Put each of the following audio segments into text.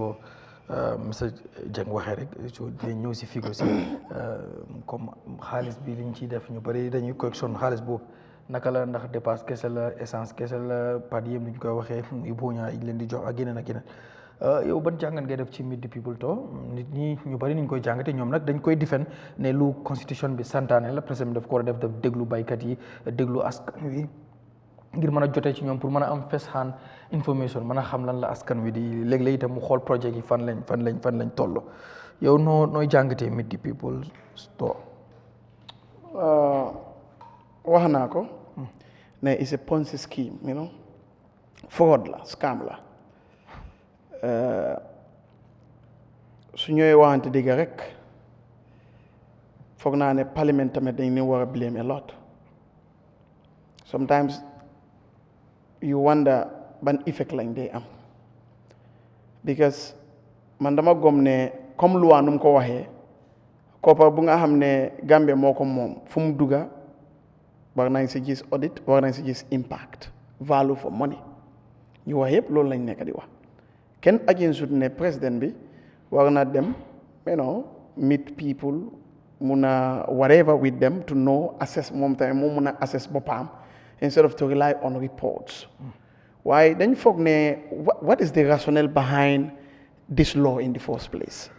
ko monsieur Dieng waxee rek dinañ ñëw si figo si comme xaalis bi liñ ciy def ñu bëri dañuy correction xaalis boobu naka la ndax dépasse kese la essence kese la pad yëpp ni ñu koy waxee muy buuñaa yi leen di jox ak yeneen ak yeneen yow ban jàngat ngay def ci meet the people to nit ñi ñu bëri ni ñu koy jàngate ñoom nag dañ koy defend ne lu constitution bi santaane la président bi daf ko war a def déglu baykat yi déglu askan wi ngir mën a jotee ci ñoom pour mën a am first hand information mën a xam lan la askan wi di léeg-léeg itam mu xool projet yi fan lañ toll yow nooy jàngatee meet the people to wax naa ko ne it's a Ponzi scheme, you know, fraud la scam la su ñëwee waxante dëgg rek foog naa ne parlement tamit dañ ne war a blame a lot. Sometimes you wonder ban effect lañ day am because man dama gom ne comme loi nu mu ko waxee koppar bu nga xam ne Gambia moo ko moom fu mu dugga war nañ si gis audit war nañ si gis impact value for money ñu wax yëpp loolu lañ nekk di wax kenn against ne président bi war na dem meet people mun a whatever with them to know assess moom tamit moom mun a assess boppam instead of to rely on reports waaye dañ foog ne what is the rationale behind this law in the first place?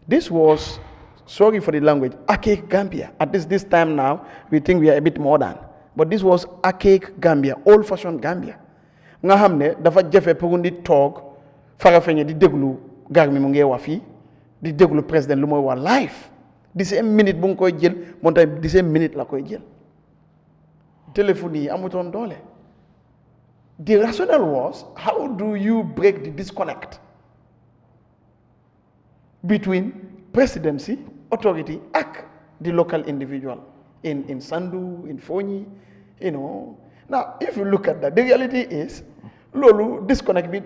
This was, sorry for the language, archaic Gambia. At this time now, we think we are a bit modern. But this was archaic Gambia, old-fashioned Gambia. Nga xam ne dafa jafe pour nit toog farafeñe di déglu gar mi mu ngi wax fii di déglu président lu mooy wax live di same minute bu nga koy jël moom tamit di same minute la koy jël téléphone yi amutoon doole. The rationale was, how do you break the disconnect between presidency, authority, and the local individual in Sandu, in Fonyi, Now, if you look at that, the reality is, lolu disconnect bi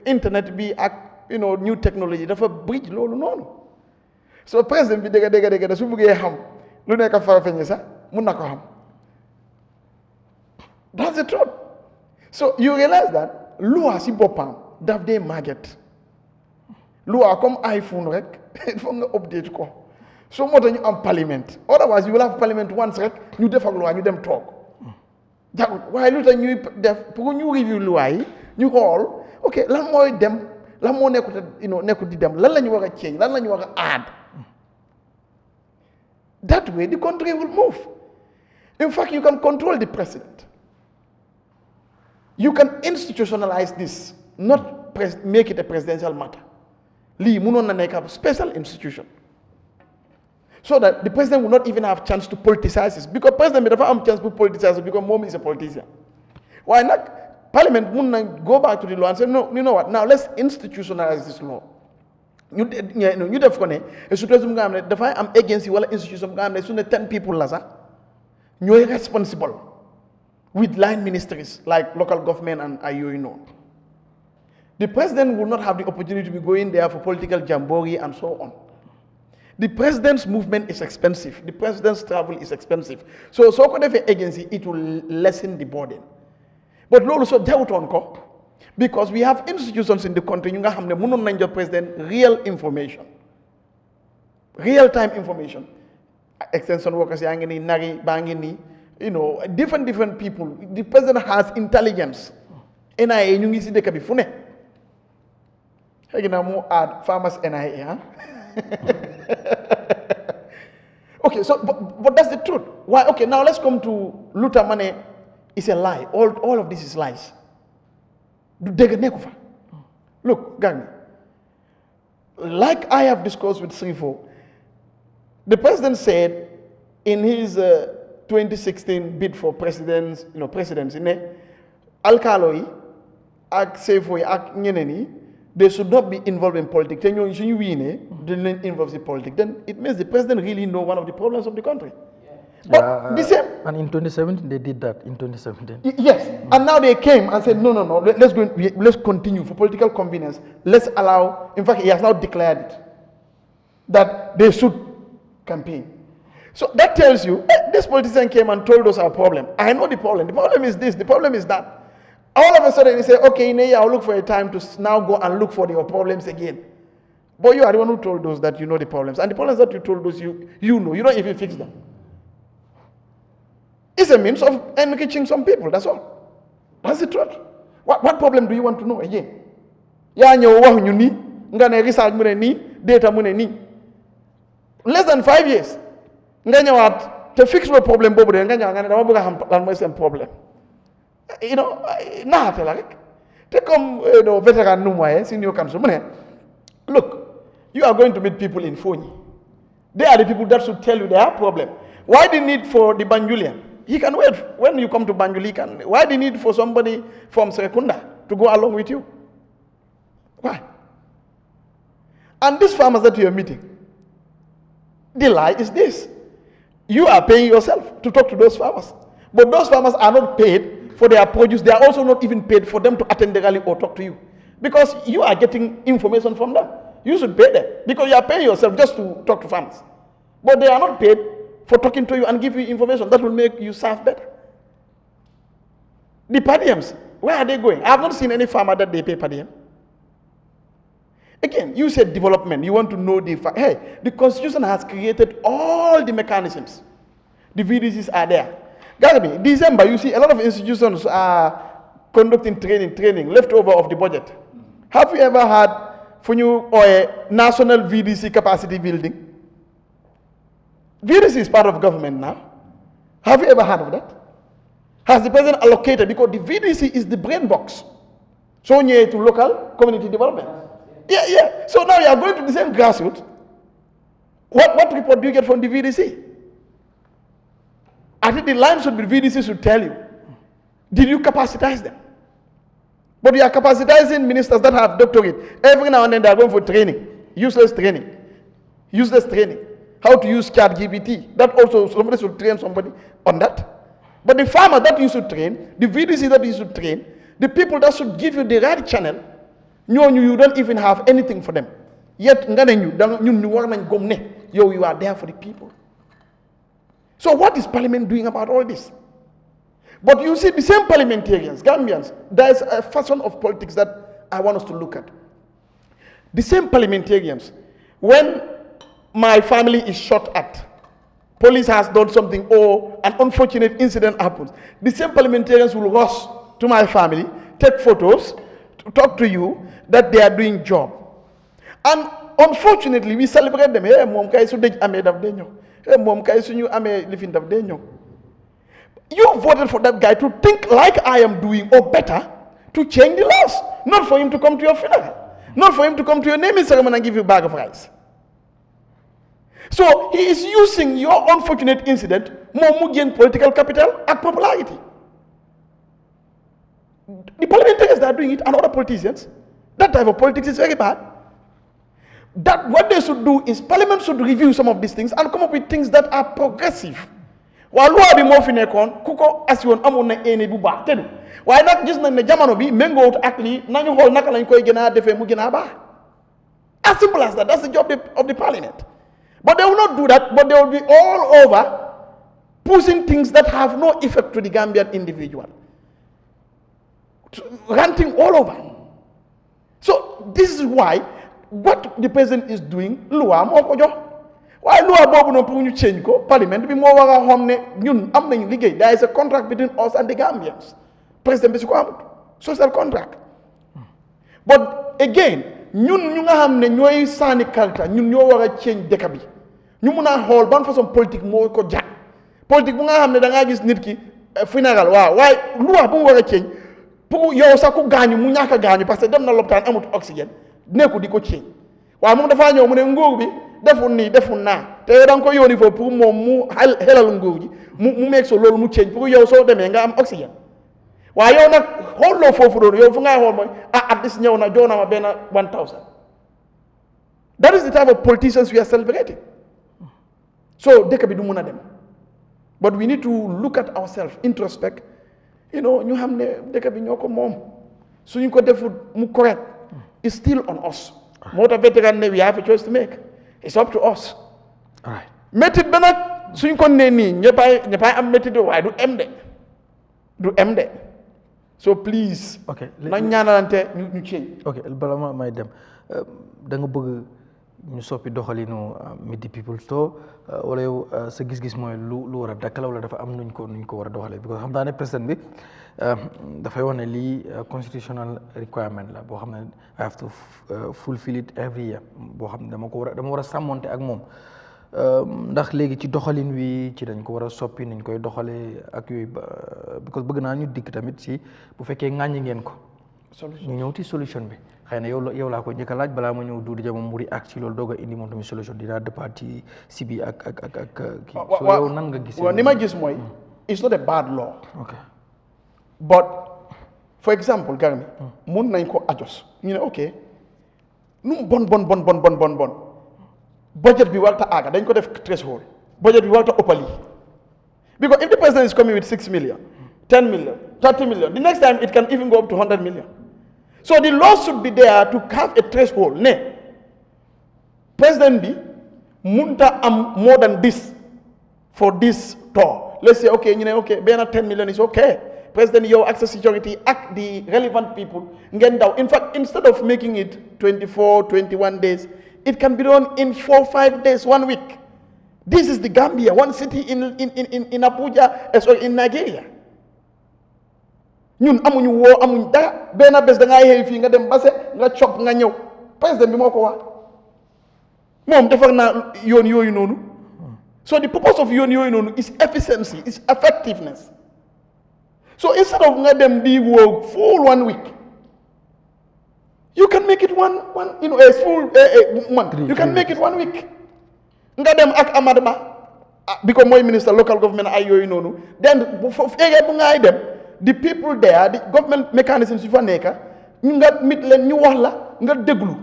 internet bi ak new technology dafa bridge lolu noonu. So president bi dega su bëggee xam lu nekk Farafenni sax mun na ko xam. That's the truth. So you realize that loi si boppam daf dee màgget. Loi comme iPhone rek il faut nga update ko. So moo tax ñu am parliament. Otherwise you will have parliament once rek ñu def ak loi ñu dem toog. Jagut waaye lu tax ñuy def pour ñu review loi yi ñu xool ok lan mooy dem lan moo nekkut di dem lan la ñu war a change lan la ñu war a add. That way the country will move. In fact, you can control the president. You can institutionalize this, not make it a presidential matter. Lii mënoon na nekk a special institution. So that the president will not even have chance to politicize this. Because president bi dafa am chance to politicize it because mom is a politician. Why not? Parliament mun na go back to the law and say, no, you know what, now let's institutionalize this law. ñu def ko ne institution nga xam ne dafay am agency wala institution nga xam ne su ne 10 people la sax ñooy responsible with line ministries like local government and yooyu noonu. The president will not have the opportunity to be going there for political jamboree and so on. The president's movement is expensive. The president's travel is expensive. So ko defee agency, it will lessen the burden. But loolu so jawutoon ko because we have institutions in the country ñu nga xam ne mënoon nañ jox président real information, real time information. Extension workers yaa ngi nii nari baa ngi nii different people. The president has intelligence. NIA ñu ngi si dëkk bi fu ne. Xëy na mu add farmers NIA. Okay, so but that's the truth. Why? Okay, now let's come to Luther Mane. It's a lie. All of this is lies. Look, gang. Like I have discussed with Srifo, the president said in his 2016 bid for presidency, Alkaloi, ak Srifo, ak Nyeneni, they should not be involved in politics. Then they involved in politics. Then it means the president really know one of the problems of the country. But the same. And in 2017, they did that. In 2017. Yes. And now they came and said, no. Let's continue for political convenience. Let's allow. In fact, he has now declared it that they should campaign. So that tells you, this politician came and told us our problem. I know the problem. The problem is this. The problem is that. All of a sudden, you say, okay, I'll look for a time to now go and look for your problems again. But you are the one who told us that you know the problems. And the problems that you told us, you know. You don't even fix them. It's a means of enriching some people, that's all. That's the truth. What problem do you want to know again? Data less than 5 years. To fix the problem, problem. Take veteran senior council. Look, you are going to meet people in Fonyi. They are the people that should tell you their problem. Why the need for the Banjulian? He can wait. When you come to Banjuli, why the need for somebody from Serekunda to go along with you? Why? And these farmers that you are meeting, the lie is this. You are paying yourself to talk to those farmers. But those farmers are not paid for their produce. They are also not even paid for them to attend the rally or talk to you. Because you are getting information from them. You should pay them. Because you are paying yourself just to talk to farmers. But they are not paid for talking to you and give you information that will make you serve better. The per diems, where are they going? I have not seen any farmer that they pay per diem. Again, you said development. You want to know the fact. Hey, the Constitution has created all the mechanisms. The VDCs are there. Gambia, December, you see a lot of institutions are conducting training leftover of the budget. Have you ever had for you or a national VDC capacity building? VDC is part of government now. Have you ever heard of that? Has the president allocated, because the VDC is the brain box, so near to local community development. Yeah. So now you are going to the same grassroots. What report do you get from the VDC? I think the line should be VDC should tell you, did you capacitize them? But you are capacitizing ministers that have doctorate. Every now and then they are going for training. Useless training. How to use ChatGPT. That also, somebody should train somebody on that. But the farmer that you should train, the VDC that you should train, the people that should give you the right channel, you don't even have anything for them. Yet, you are there for the people. So what is Parliament doing about all this? But you see, the same parliamentarians, Gambians, there is a fashion of politics that I want us to look at. The same parliamentarians, when my family is shot at, police has done something or an unfortunate incident happens, the same parliamentarians will rush to my family, take photos, to talk to you that they are doing job. And unfortunately, we celebrate them. Hey, mom, kay su dej ame daf de ñew. Hey, mom, kay suñu ame lifin daf de ñew. You voted for that guy to think like I am doing or better to change the laws, not for him to come to your funeral, not for him to come to your naming ceremony and give you a bag of rice. So he is using your unfortunate incident more to gain political capital and popularity. The parliamentarians that are doing it and other politicians, that type of politics is very bad. That what they should do is Parliament should review some of these things and come up with things that are progressive. While loi bi mo fi nekkon kuko asiwon amon na ene bu baax tedu waye nak gis nañ ne jamono bi mengoot ak li nañu xol naka lañ koy gëna defé mu gëna baax. As simple as that. That's the job of the Parliament. But they will not do that, but they will be all over pushing things that have no effect to the Gambian individual, ranting all over. So this is why what the president is doing, loi moko jox. Why loi bobu no pour ñu change ko parliament bi mo wara xamne ñun am nañ liggéey. There is a contract between us and the Gambians. President bi su ko amut social contract. But again, ñun ñu nga xamne ñoy sani karta ñun ñoo wara change dëkk bi. Ñu mëna xol ban façon politique mo ko jax. Politique bu nga xamne da nga gis nit ki funeral waaw way loi bu wara change pour yow sa ku gañu mu ñaka gañu parce que dem na l'hôpital amut oxygène neeku diko change. Waaye moom dafa ñëw mu ne nguur bi deful nii deful naa te da nga ko yónni foofu pour moom mu xelal nguur gi mu meeg so loolu mu change pour yow soo demee nga am oxygène waaye yow nag xooloo foofu doon yow fu ngay xool mooy at this ñëw na jox na ma benn 1000. That is the type of politicians we are celebrating. So dëkk bi du mun a dem. But we need to look at ourselves, introspect. ñu xam ne dëkk bi ñoo ko moom suñu ko deful mu correct. It's still on us. Moo tax vétéran ne we have a choice to make. It's up to us. All right. Métit ba nag suñ ko nee nii ñëppay am métit waaye du em de so please. ok nañ ñaanalante ñu change. ok bala ma may dem da nga bëgg ñu soppi doxalinu Meet the People Store wala yow sa gis-gis mooy lu war a dakk la wala dafa am nuñ ko war a doxalee because xam naa ne président bi dafay wax ne lii constitutional requirement la boo xam ne I have to fulfill it every year boo xam ne dama war a sàmmonte ak moom ndax léegi ci doxalin wi ci dañ ko war a soppi niñ koy doxalee ak yooyu because bëgg naa ñu dikk tamit si bu fekkee ŋàññi ngeen ko ñu ñëw ci solution bi xëy na yow laa ko njëkk a laaj balaa ma ñëw Duudu Jammeh mu react ci loolu doog a indi moom tamit solution dinaa départ ci si bi ak kii so yow nan nga gis ni ma gis mooy it's not a bad law ok but for example Garmi mun nañ ko adjust ñu ne ok nu bon budget bi warta aaga dañ ko def threshold budget bi warta ëppal yi because if the president is coming with 6 million 10 million 30 million the next time it can even go up to 100 million so the law should be there to have a threshold ne president bi munta am more than this for this tour let's say okay ñu ne okay benn 10 million is okay president yow access security ak the relevant people ngeen daw in fact instead of making it 24 21 days it can be done in 4-5 days 1 week this is the Gambia one city in Abuja sorry in Nigeria ñun amuñ dara benn bés da ngaa xëy fii nga dem base nga cop nga ñëw président bi moo ko wax moom defar naa yoon yooyu noonu so the purpose of yoon yooyu noonu is efficiency is effectiveness so instead of nga dem di woo full 1 week you can make it one a full month you can make it 1 week nga dem ak Amadou Ba because mooy minister local government ay yooyu noonu then bu fekkee bu ngay dem the people there the government mechanisms yu fa nekk ñu nga mit leen ñu wax la nga déglu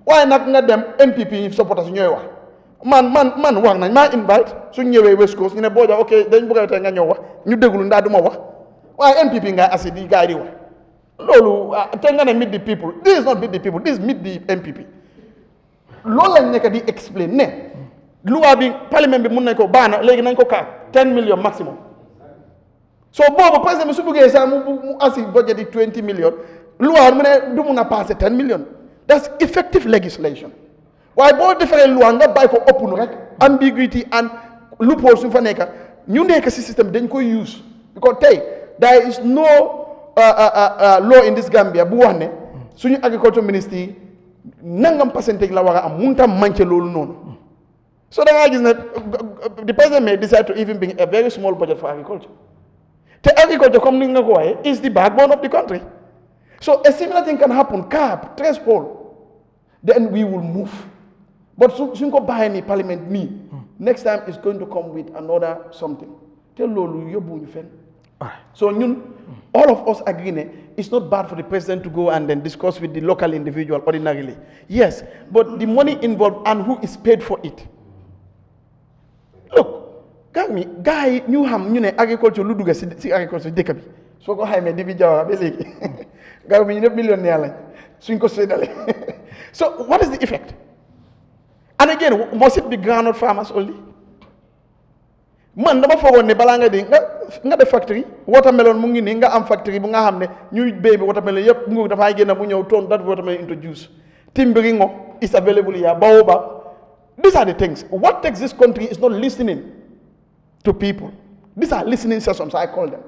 waaye nag nga dem NPP yi supporters ñooy wax man wax nañ maa invite suñ ñëwee West Coast ñu ne boo ok dañ bëgg a tey nga ñëw wax ñu déglu ndaa duma wax waaye NPP ngay assi di gars yi di wax loolu te nga ne meet the people this is not meet the people this is meet the MPP loolu lañ nekk di explain ne loi bi parlement bi mun nañ ko baana léegi nañ ko kaat 10 million maximum so boobu président bi su bëggee sax mu assi budget yi 20 million loi mu ne du mun a passé 10 million that's effective legislation waaye boo defaree loi nga bàyyi ko ëpp nu rek ambiguity and loophole su fa nekk ñu nekk si système dañ koy use because tey there is no law in this Gambia bu wax ne suñu agriculture ministry yi nangam percentage la war a am mun tam manqué loolu noonu so da ngaa gis ne the president may decide to even bring a very small budget for agriculture te agriculture comme ni nga ko waxee is the backbone of the country so a similar thing can happen cap threshold then we will move but suñ ko bàyyee ni parliament nii next time is going to come with another something te loolu yóbbuwuñu fenn so ñun all of us agree ne it's not bad for the president to go and then discuss with the local individual ordinarily yes but the money involved and who is paid for it look gars yi ñu xam ñu ne agriculture lu dugga si agriculture dëkk bi soo ko xaymee di bi jawara ba léegi gars bi ñu ñëpp millionnaire lañ suñ ko séddale so what is the effect and again must it be groundnut farmers only man dama foogoon ne balaa nga di nga def factory watermelon mu ngi nii nga am factory bu nga xam ne ñuy béy bi watermelon yëpp nguur dafay génn mu ñëw turn that watermelon into juice timbiringo is available here baobab these are the things what takes this country is not listening to people these are listening sessions I call them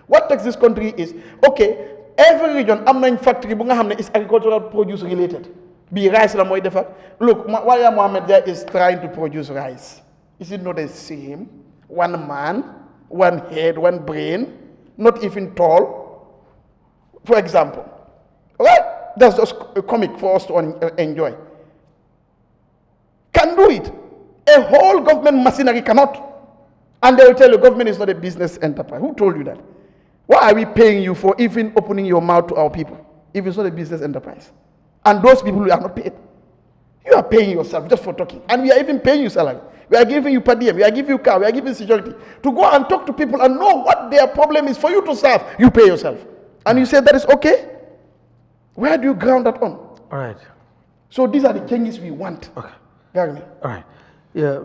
what takes this country is okay every region am nañ factory bu nga xam ne is agricultural produce related bii rice la mooy defar look Yahya Mohamed there is trying to produce rice is it not the same one man, one head, one brain, not even tall, for example. Right? That's just a comic for us to enjoy. Can do it. A whole government machinery cannot. And they will tell you government is not a business enterprise. Who told you that? Why are we paying you for even opening your mouth to our people if it's not a business enterprise? And those people who are not paid. You are paying yourself just for talking. And we are even paying you salary. We are giving you per diem. We are giving you car. We are giving security. To go and talk to people and know what their problem is for you to serve. You pay yourself. And you say that is okay? Where do you ground that on? All right. So these are the changes we want. Okay. Garmi. All right. Yeah.